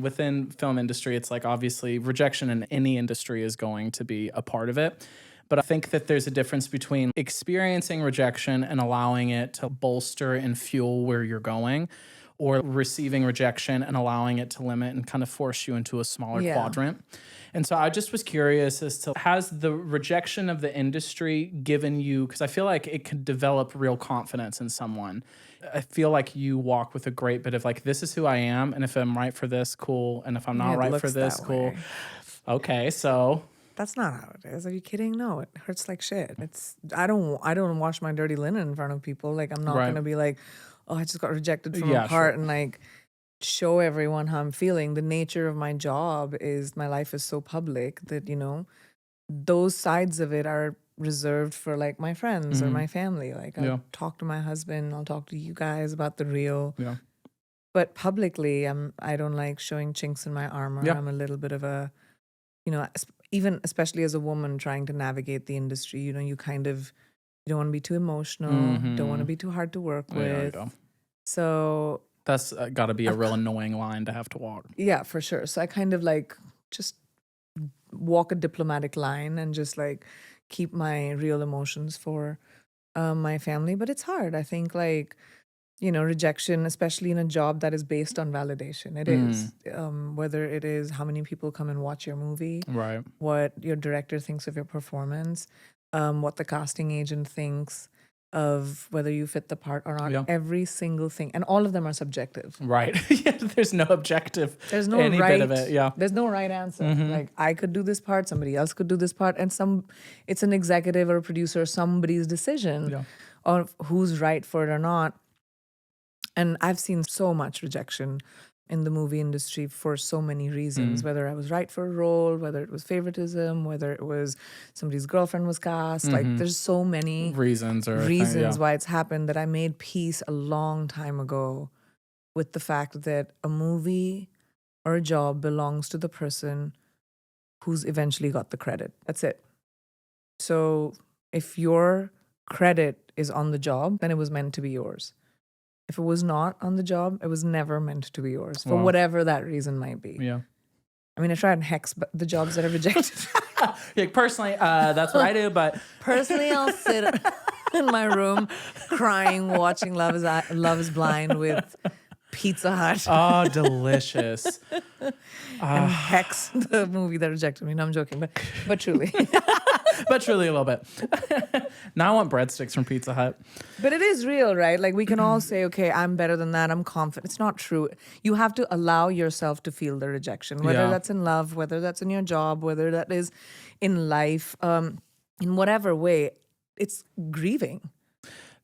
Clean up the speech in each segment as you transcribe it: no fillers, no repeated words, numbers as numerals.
Within film industry, it's like obviously rejection in any industry is going to be a part of it. But I think that there's a difference between experiencing rejection and allowing it to bolster and fuel where you're going, or receiving rejection and allowing it to limit and kind of force you into a smaller Yeah. quadrant. And so I just was curious as to, has the rejection of the industry given you, because I feel like it could develop real confidence in someone. I feel like you walk with a great bit of like, this is who I am. And if I'm right for this, cool. And if I'm not It right for looks this, that cool. way. Okay. So, That's not how it is. Are you kidding? No, it hurts like shit. I don't wash my dirty linen in front of people. Like I'm not right. gonna be like, oh, I just got rejected from a Yeah, part sure. and like show everyone how I'm feeling. The nature of my job is my life is so public that, those sides of it are reserved for like my friends or Hmm. my family. Like I'll Yeah. talk to my husband, I'll talk to you guys about the real. Yeah. But publicly, I don't like showing chinks in my armor. Yeah. I'm a little bit of a, even especially as a woman trying to navigate the industry, you don't want to be too emotional, don't want to Hmm. be too hard to work There you with. go. So, That's got to be a I've, real annoying line to have to walk. yeah, for sure. So I kind of like just walk a diplomatic line and just like keep my real emotions for my family. But it's hard. I think like, rejection, especially in a job that is based on validation. It Mm, is. Whether it is how many people come and watch your movie, right. what your director thinks of your performance, what the casting agent thinks of whether you fit the part or not, Yeah. every single thing. And all of them are subjective. Right. Yeah, there's no objective, There's no any bit of right, it. Yeah. there's no right answer. Hmm. Like I could do this part, somebody else could do this part, and it's an executive or a producer, somebody's decision Yeah. of who's right for it or not. And I've seen so much rejection in the movie industry for so many reasons, Mm, whether I was right for a role, whether it was favoritism, whether it was somebody's girlfriend was cast. Like hmm. there's so many Reasons or a thing. reasons Yeah. why it's happened that I made peace a long time ago with the fact that a movie or a job belongs to the person who's eventually got the credit. That's it. So if your credit is on the job, then it was meant to be yours. If it was not on the job, it was never meant to be yours for Wow. whatever that reason might be. Yeah. I mean, I try and hex the jobs that are rejected. Like personally, that's what I do. But Personally, I'll sit in my room crying, watching Love is Blind with Pizza Hut oh, delicious. and hex the movie that rejected me. No, I'm joking, but truly. But truly a little bit. Now I want breadsticks from Pizza Hut. But it is real, right? Like we can all say, okay, I'm better than that. I'm confident. It's not true. You have to allow yourself to feel the rejection, whether Yeah. that's in love, whether that's in your job, whether that is in life, in whatever way. It's grieving.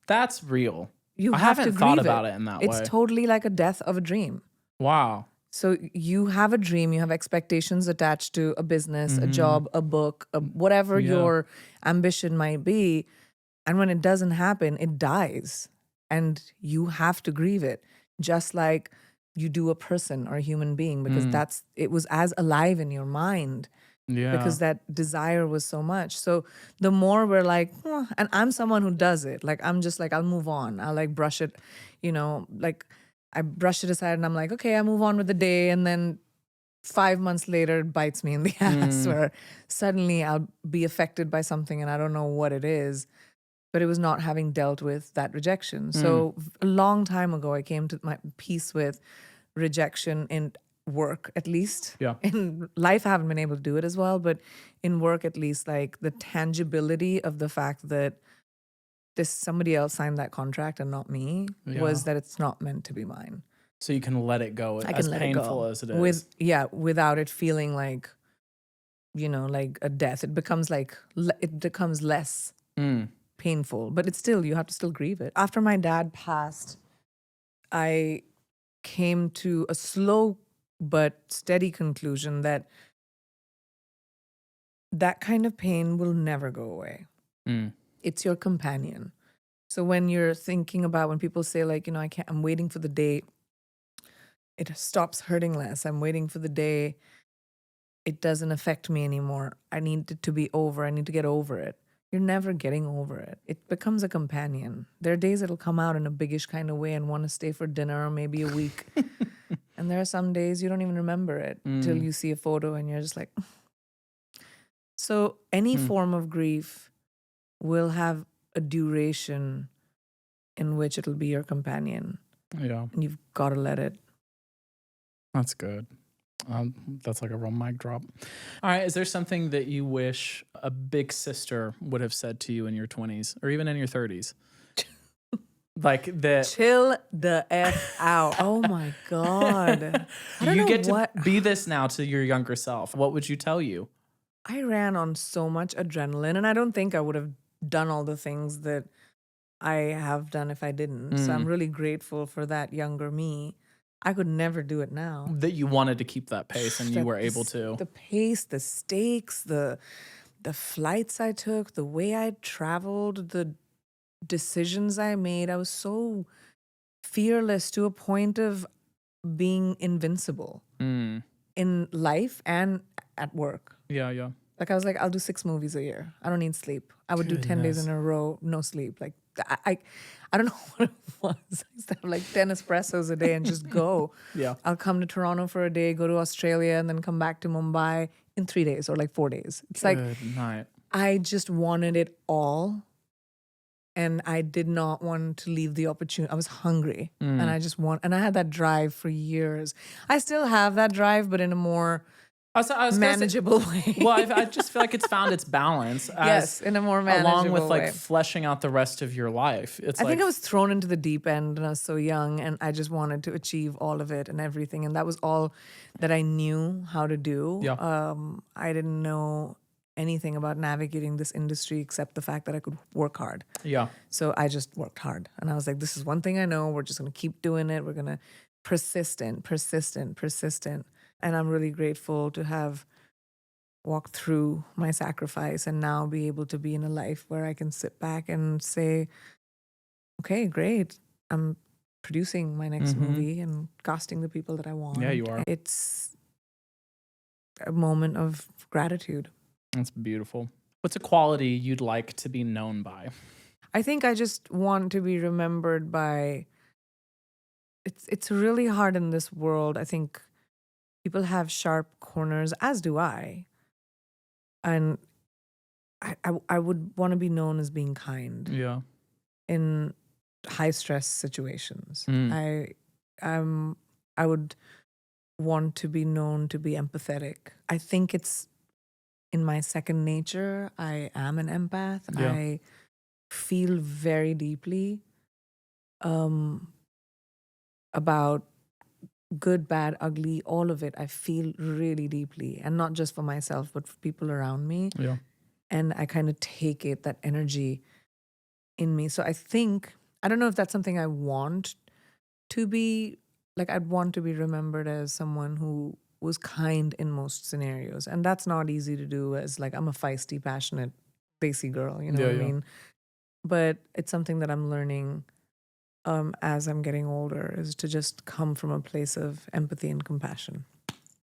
That's real. You I have haven't to thought grieve about it in that It's way. totally like a death of a dream. Wow. So you have a dream, you have expectations attached to a business, a job, a book, whatever Yeah. your ambition might be. And when it doesn't happen, it dies. And you have to grieve it, just like you do a person or a human being, because it was as alive in your mind Yeah. because that desire was so much. So the more we're like, "Oh," and I'm someone who does it. Like I'm just like, I'll move on. I'll like brush it, like I brush it aside and I'm like, okay, I move on with the day. And then 5 months later, it bites me in the ass where suddenly I'll be affected by something and I don't know what it is. But it was not having dealt with that rejection. So a long time ago, I came to my peace with rejection in work, at least. Yeah. In life, I haven't been able to do it as well, but in work, at least, like the tangibility of the fact that somebody else signed that contract and not me was that it's not meant to be mine. So you can let it go I as can let painful it go as it is. without it feeling like, like a death. It becomes like it becomes less Mm, painful, but it's still, you have to still grieve it. After my dad passed, I came to a slow but steady conclusion that that kind of pain will never go away. mm, It's your companion. So when you're thinking about, when people say like, I'm waiting for the day it stops hurting less. I'm waiting for the day it doesn't affect me anymore. I need it to be over. I need to get over it. You're never getting over it. It becomes a companion. There are days it'll come out in a biggish kind of way and want to stay for dinner or maybe a week. And there are some days you don't even remember it till you see a photo and you're just like, so any form of grief will have a duration in which it'll be your companion. Yeah. And you've got to let it. That's good. That's like a real mic drop. All right. Is there something that you wish a big sister would have said to you in your 20s or even in your 30s? Like that. Chill the F out. Oh my God. I don't You know get what. to be this now to your younger self. What would you tell you? I ran on so much adrenaline, and I don't think I would have done all the things that I have done if I didn't. So I'm really grateful for that younger me. I could never do it now. That you wanted to keep that pace and you were able to. The pace, the stakes, the flights I took, the way I traveled, the decisions I made. I was so fearless to a point of being invincible in life and at work. Yeah, yeah. Like I was like, I'll do 6 movies a year. I don't need sleep. I would do 10 days in a row, no sleep. Like I don't know what it was. I used to have like 10 espressos a day and just go. Yeah. I'll come to Toronto for a day, go to Australia, and then come back to Mumbai in 3 days or like 4 days. It's like Good night. I just wanted it all. And I did not want to leave the opportunity. I was hungry and and I had that drive for years. I still have that drive, but in a more I was gonna say- manageable way. well, I just feel like it's found its balance. Yes, in a more manageable along with like way. fleshing out the rest of your life. It's I like, think I was thrown into the deep end when I was so young, and I just wanted to achieve all of it and everything. And that was all that I knew how to do. Yeah. I didn't know anything about navigating this industry except the fact that I could work hard. yeah. So I just worked hard. And I was like, this is one thing I know. We're just going to keep doing it. We're going to persistent. And I'm really grateful to have walked through my sacrifice and now be able to be in a life where I can sit back and say, okay, great. I'm producing my next movie and casting the people that I want. Yeah, you are. It's a moment of gratitude. That's beautiful. What's a quality you'd like to be known by? I think I just want to be remembered by. It's really hard in this world. I think people have sharp corners, as do I. And I would want to be known as being kind Yeah. in high stress situations. Mm. I would want to be known to be empathetic. I think it's in my second nature. I am an empath. Yeah. I feel very deeply about good, bad, ugly, all of it. I feel really deeply, and not just for myself, but for people around me. Yeah. And I kind of take it, that energy in me. So I think, I don't know if that's something I want to be. Like, I'd want to be remembered as someone who was kind in most scenarios. And that's not easy to do, as like, I'm a feisty, passionate, Desi girl, you know Yeah, what I yeah. mean? But it's something that I'm learning as I'm getting older, is to just come from a place of empathy and compassion.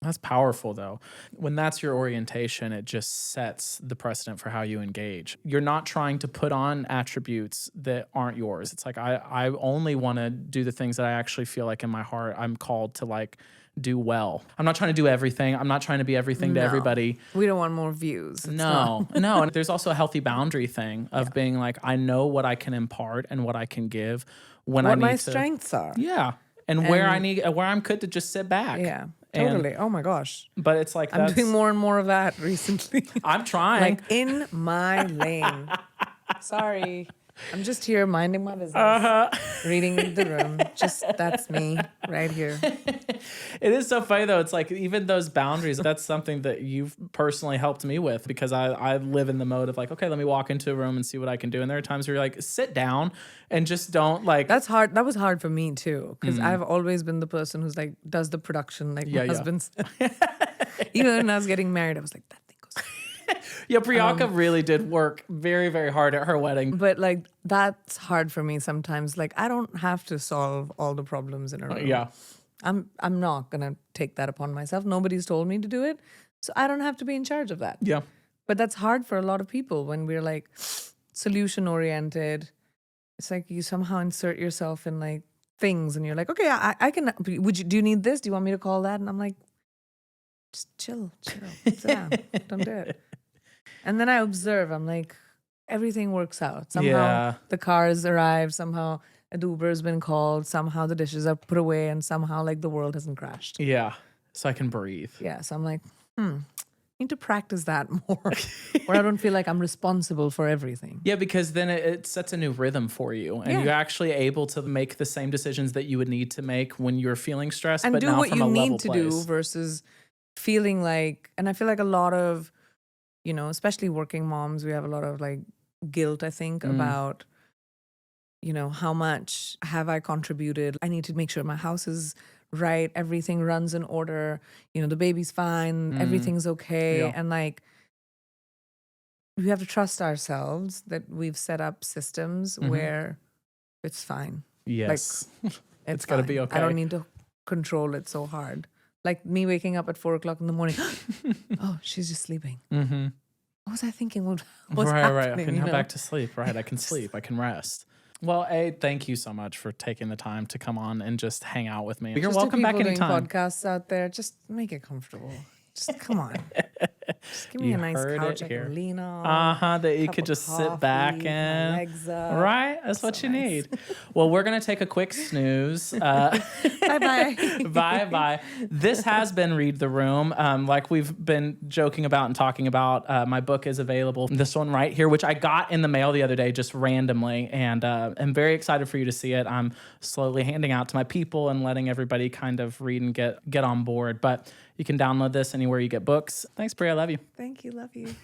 That's powerful, though. When that's your orientation, it just sets the precedent for how you engage. You're not trying to put on attributes that aren't yours. It's like, I only want to do the things that I actually feel like in my heart I'm called to like do well. I'm not trying to do everything. I'm not trying to be everything to No. everybody. We don't want more views. It's No. And there's also a healthy boundary thing of being like, I know what I can impart and what I can give when I what need my to. strengths are. Yeah. And where I'm good to just sit back. Yeah, And- totally. Oh my gosh. But it's like, I'm doing more and more of that recently. I'm trying. Like in my lane. Sorry. I'm just here minding my business, reading the room. Just that's me right here. It is so funny though. It's like even those boundaries, that's something that you've personally helped me with, because I live in the mode of like, okay, let me walk into a room and see what I can do. And there are times where you're like, sit down and just don't like. That's hard. That was hard for me too, because I've always been the person who's like does the production, like Yeah, my yeah. husband said. Even when I was getting married, I was like, that thing goes. Yeah, Priyanka really did work very, very hard at her wedding. But like that's hard for me sometimes. Like I don't have to solve all the problems in a room. Yeah. I'm not gonna take that upon myself. Nobody's told me to do it, so I don't have to be in charge of that. Yeah. But that's hard for a lot of people when we're like solution oriented. It's like you somehow insert yourself in like things, and you're like, okay, I can. Do you need this? Do you want me to call that? And I'm like, just chill, sit down, don't do it. And then I observe. I'm like, everything works out. Somehow Yeah. the cars arrive. Somehow an Uber's been called. Somehow the dishes are put away, and somehow like the world hasn't crashed. Yeah. So I can breathe. Yeah. So I'm like, need to practice that more, where I don't feel like I'm responsible for everything. Yeah, because then it sets a new rhythm for you, and Yeah. you're actually able to make the same decisions that you would need to make when you're feeling stressed, And but do now what from you a level need to do place. versus feeling like, and I feel like a lot of, especially working moms, we have a lot of like guilt, I think, about, how much have I contributed? I need to make sure my house is right, everything runs in order, the baby's fine, everything's okay. Yeah. And like, we have to trust ourselves that we've set up systems where it's fine. Yes. It's gotta fine. be I okay. don't need to control it so hard. Like me waking up at 4 o'clock in the morning. Oh, she's just sleeping. Mm-hmm. What was I thinking? What was Right. I happening? can go back to sleep. Right. I can sleep. I can rest. Well, thank you so much for taking the time to come on and just hang out with me. You're Just to welcome back people doing anytime. podcasts out there, just make it comfortable. Just come on. Just give me You a nice heard couch it I here. can lean on. That you cup could of just sit back coffee, my in. legs up. Right? That's what you nice. need. Well, we're going to take a quick snooze. Bye-bye. Bye. This has been Read the Room. Like we've been joking about and talking about, my book is available. This one right here, which I got in the mail the other day just randomly. And I'm very excited for you to see it. I'm slowly handing out to my people and letting everybody kind of read and get on board. But you can download this anywhere you get books. Thanks, Bri. I love you. Thank you. Love you.